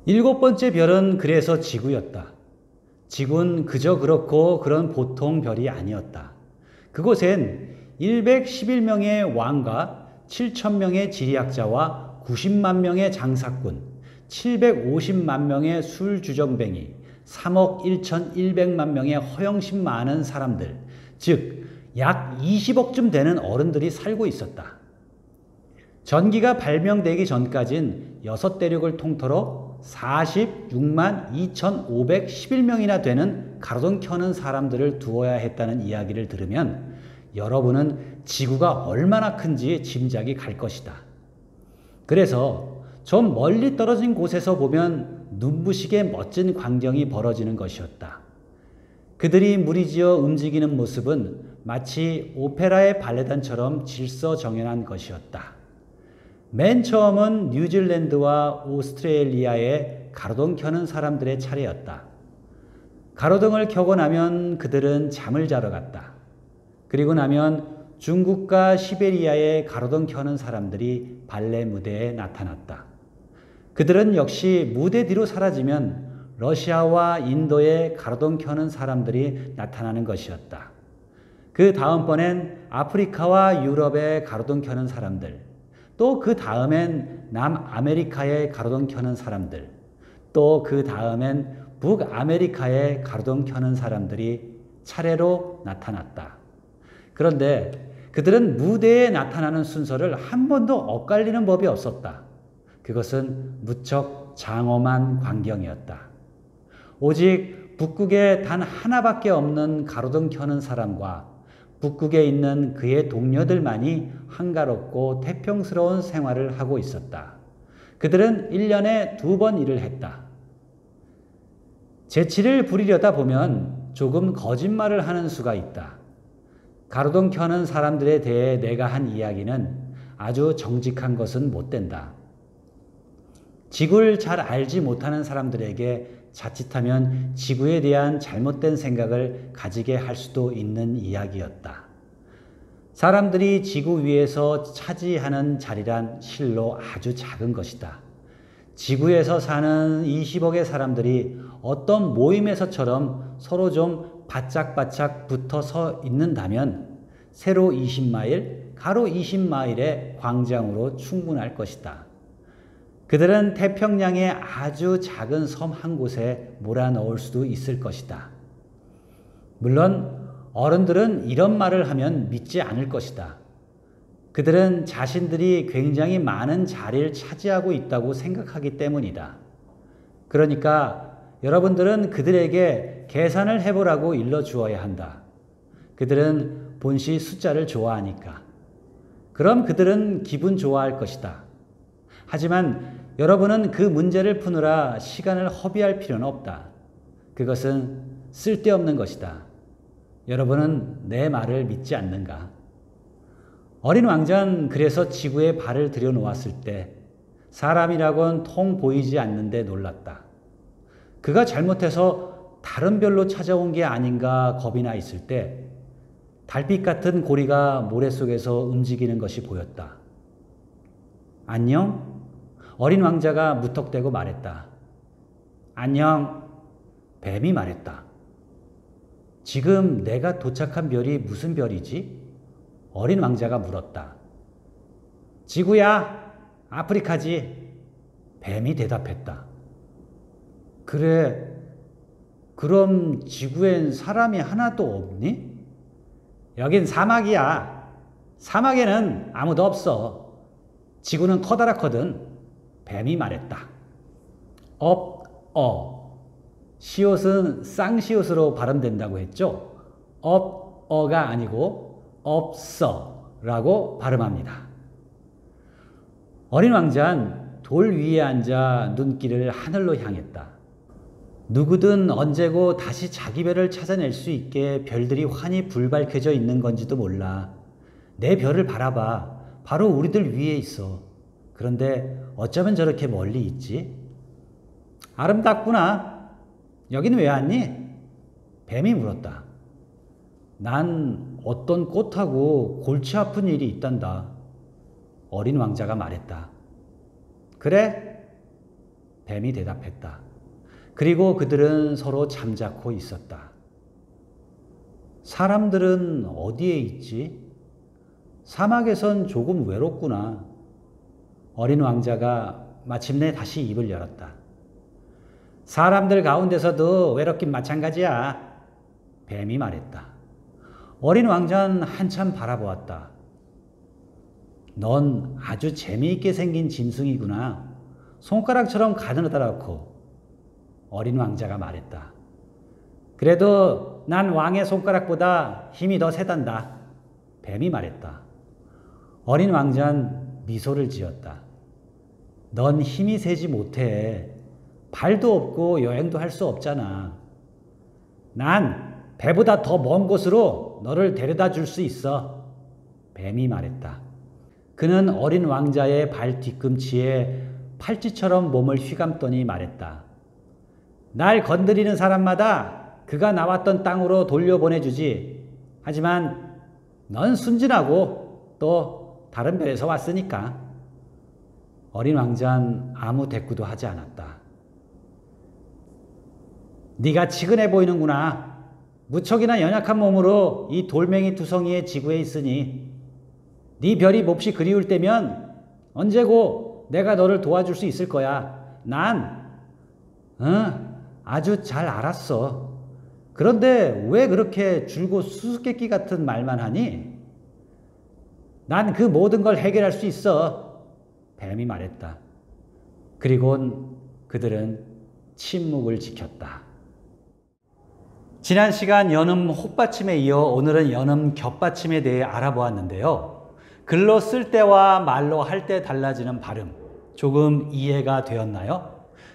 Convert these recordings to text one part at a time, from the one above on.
일곱 번째 별은 그래서 지구였다. 지구는 그저 그렇고 그런 보통 별이 아니었다. 그곳엔 111명의 왕과 7,000명의 지리학자와 90만 명의 장사꾼, 750만 명의 술주정뱅이, 3억 1,100만 명의 허영심 많은 사람들, 즉 약 20억쯤 되는 어른들이 살고 있었다. 전기가 발명되기 전까진 6대륙을 통틀어 46만 2,511명이나 되는 가로등 켜는 사람들을 두어야 했다는 이야기를 들으면 여러분은 지구가 얼마나 큰지 짐작이 갈 것이다. 그래서 좀 멀리 떨어진 곳에서 보면 눈부시게 멋진 광경이 벌어지는 것이었다. 그들이 무리지어 움직이는 모습은 마치 오페라의 발레단처럼 질서정연한 것이었다. 맨 처음은 뉴질랜드와 오스트레일리아의 가로등 켜는 사람들의 차례였다. 가로등을 켜고 나면 그들은 잠을 자러 갔다. 그리고 나면 중국과 시베리아의 가로등 켜는 사람들이 발레 무대에 나타났다. 그들은 역시 무대 뒤로 사라지면 러시아와 인도의 가로등 켜는 사람들이 나타나는 것이었다. 그 다음번엔 아프리카와 유럽의 가로등 켜는 사람들, 또 그 다음엔 남아메리카의 가로등 켜는 사람들, 또 그 다음엔 북아메리카의 가로등 켜는 사람들이 차례로 나타났다. 그런데 그들은 무대에 나타나는 순서를 한 번도 엇갈리는 법이 없었다. 그것은 무척 장엄한 광경이었다. 오직 북극에 단 하나밖에 없는 가로등 켜는 사람과 북극에 있는 그의 동료들만이 한가롭고 태평스러운 생활을 하고 있었다. 그들은 1년에 2번 일을 했다. 재치를 부리려다 보면 조금 거짓말을 하는 수가 있다. 가로등 켜는 사람들에 대해 내가 한 이야기는 아주 정직한 것은 못 된다. 지구를 잘 알지 못하는 사람들에게 자칫하면 지구에 대한 잘못된 생각을 가지게 할 수도 있는 이야기였다. 사람들이 지구 위에서 차지하는 자리란 실로 아주 작은 것이다. 지구에서 사는 20억의 사람들이 어떤 모임에서처럼 서로 좀 바짝바짝 붙어 서 있는다면 세로 20마일, 가로 20마일의 광장으로 충분할 것이다. 그들은 태평양의 아주 작은 섬 한 곳에 몰아넣을 수도 있을 것이다. 물론 어른들은 이런 말을 하면 믿지 않을 것이다. 그들은 자신들이 굉장히 많은 자리를 차지하고 있다고 생각하기 때문이다. 그러니까 여러분들은 그들에게 계산을 해보라고 일러주어야 한다. 그들은 본시 숫자를 좋아하니까. 그럼 그들은 기분 좋아할 것이다. 하지만 여러분은 그 문제를 푸느라 시간을 허비할 필요는 없다. 그것은 쓸데없는 것이다. 여러분은 내 말을 믿지 않는가? 어린 왕자는 그래서 지구에 발을 들여놓았을 때 사람이라곤 통 보이지 않는데 놀랐다. 그가 잘못해서 다른 별로 찾아온 게 아닌가 겁이 나 있을 때 달빛 같은 고리가 모래 속에서 움직이는 것이 보였다. 안녕? 어린 왕자가 무턱대고 말했다. 안녕. 뱀이 말했다. 지금 내가 도착한 별이 무슨 별이지? 어린 왕자가 물었다. 지구야. 아프리카지. 뱀이 대답했다. 그래. 그럼 지구엔 사람이 하나도 없니? 여긴 사막이야. 사막에는 아무도 없어. 지구는 커다랗거든. 뱀이 말했다. 시옷은 쌍시옷으로 발음된다고 했죠? 가 아니고 없어라고 발음합니다. 어린 왕자는 돌 위에 앉아 눈길을 하늘로 향했다. 누구든 언제고 다시 자기 별을 찾아낼 수 있게 별들이 환히 불밝혀져 있는 건지도 몰라. 내 별을 바라봐. 바로 우리들 위에 있어. 그런데 어쩌면 저렇게 멀리 있지? 아름답구나. 여긴 왜 왔니? 뱀이 물었다. 난 어떤 꽃하고 골치 아픈 일이 있단다. 어린 왕자가 말했다. 그래? 뱀이 대답했다. 그리고 그들은 서로 잠자코 있었다. 사람들은 어디에 있지? 사막에선 조금 외롭구나. 어린 왕자가 마침내 다시 입을 열었다. 사람들 가운데서도 외롭긴 마찬가지야. 뱀이 말했다. 어린 왕자는 한참 바라보았다. 넌 아주 재미있게 생긴 짐승이구나. 손가락처럼 가느다랗고. 어린 왕자가 말했다. 그래도 난 왕의 손가락보다 힘이 더 세단다. 뱀이 말했다. 어린 왕자는 미소를 지었다. 넌 힘이 세지 못해. 발도 없고 여행도 할 수 없잖아. 난 배보다 더 먼 곳으로 너를 데려다 줄 수 있어. 뱀이 말했다. 그는 어린 왕자의 발 뒤꿈치에 팔찌처럼 몸을 휘감더니 말했다. 날 건드리는 사람마다 그가 나왔던 땅으로 돌려보내주지. 하지만 넌 순진하고 또 다른 별에서 왔으니까. 어린 왕자는 아무 대꾸도 하지 않았다. 네가 치근해 보이는구나. 무척이나 연약한 몸으로 이 돌멩이 투성이의 지구에 있으니 네 별이 몹시 그리울 때면 언제고 내가 너를 도와줄 수 있을 거야. 난 아주 잘 알았어. 그런데 왜 그렇게 줄곧 수수께끼 같은 말만 하니? 난 그 모든 걸 해결할 수 있어. 뱀이 말했다. 그리곤 그들은 침묵을 지켰다. 지난 시간 연음 헛받침에 이어 오늘은 연음 겹받침에 대해 알아보았는데요. 글로 쓸 때와 말로 할 때 달라지는 발음, 조금 이해가 되었나요?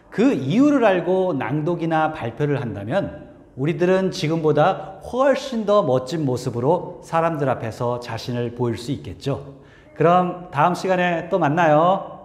그 이유를 알고 낭독이나 발표를 한다면 우리들은 지금보다 훨씬 더 멋진 모습으로 사람들 앞에서 자신을 보일 수 있겠죠. 그럼 다음 시간에 또 만나요.